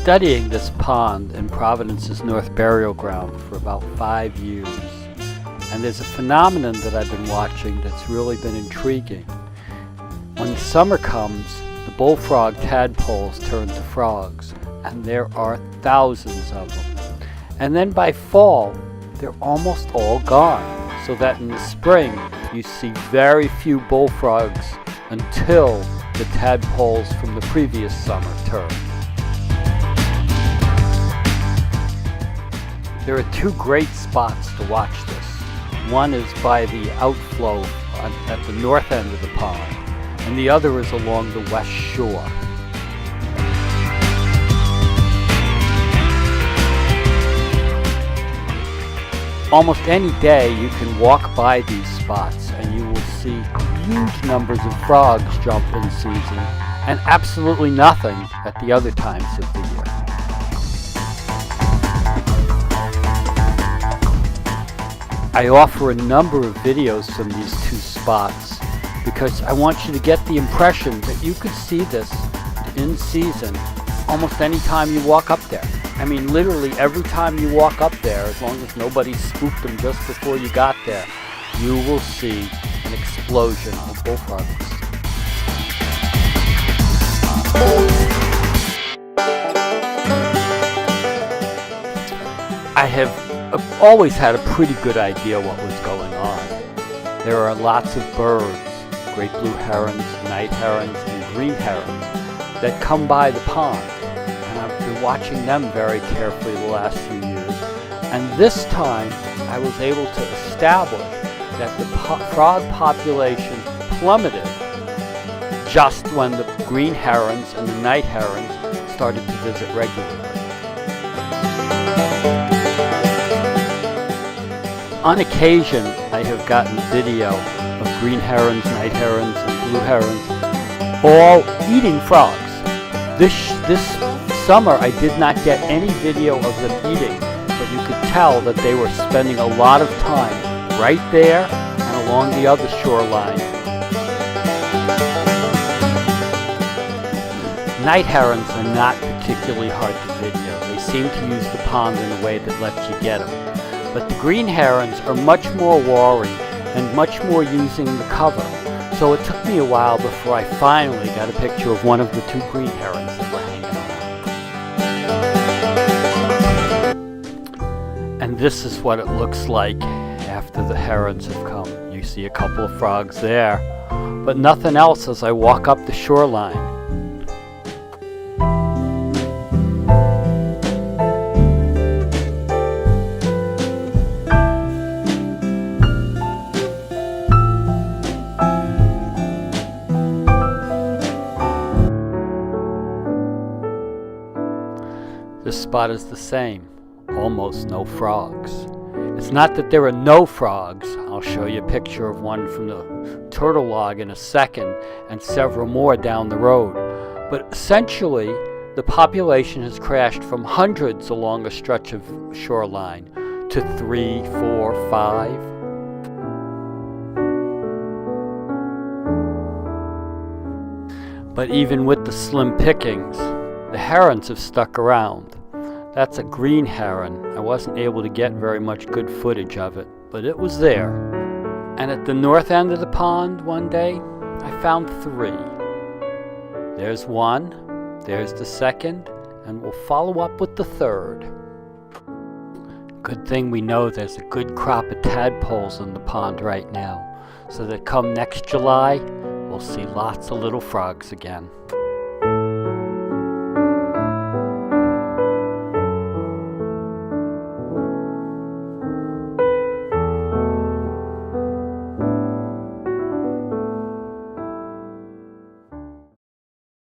studying this pond in Providence's North Burial Ground for about 5 years, and there's a phenomenon that I've been watching that's really been intriguing. When summer comes, the bullfrog tadpoles turn to frogs, and there are thousands of them. And then by fall, they're almost all gone, so that in the spring you see very few bullfrogs until the tadpoles from the previous summer turn. There are two great spots to watch this. One is by the outflow at the north end of the pond, and the other is along the west shore. Almost any day you can walk by these spots and you will see huge numbers of frogs jump in season and absolutely nothing at the other times of the year. I offer a number of videos from these two spots because I want you to get the impression that you could see this in season almost any time you walk up there. I mean, literally every time you walk up there, as long as nobody spooked them just before you got there, you will see an explosion of bullfrogs. I have always had a pretty good idea what was going on. There are lots of birds, great blue herons, night herons, and green herons, that come by the pond. I've been watching them very carefully the last few years, and this time I was able to establish that the frog population plummeted just when the green herons and the night herons started to visit regularly. On occasion, I have gotten video of green herons, night herons, and blue herons all eating frogs. This summer I did not get any video of them eating, but you could tell that they were spending a lot of time right there and along the other shoreline. Night herons are not particularly hard to video. They seem to use the pond in a way that lets you get them. But the green herons are much more wary and much more using the cover. So it took me a while before I finally got a picture of one of the two green herons that were hanging around. And this is what it looks like after the herons have come. You see a couple of frogs there, but nothing else as I walk up the shoreline. This spot is the same, almost no frogs. It's not that there are no frogs. I'll show you a picture of one from the turtle log in a second and several more down the road. But essentially, the population has crashed from hundreds along a stretch of shoreline to 3, 4, 5. But even with the slim pickings, the herons have stuck around. That's a green heron. I wasn't able to get very much good footage of it, but it was there. And at the north end of the pond one day, I found 3. There's one, there's the second, and we'll follow up with the third. Good thing we know there's a good crop of tadpoles in the pond right now, so that come next July, we'll see lots of little frogs again.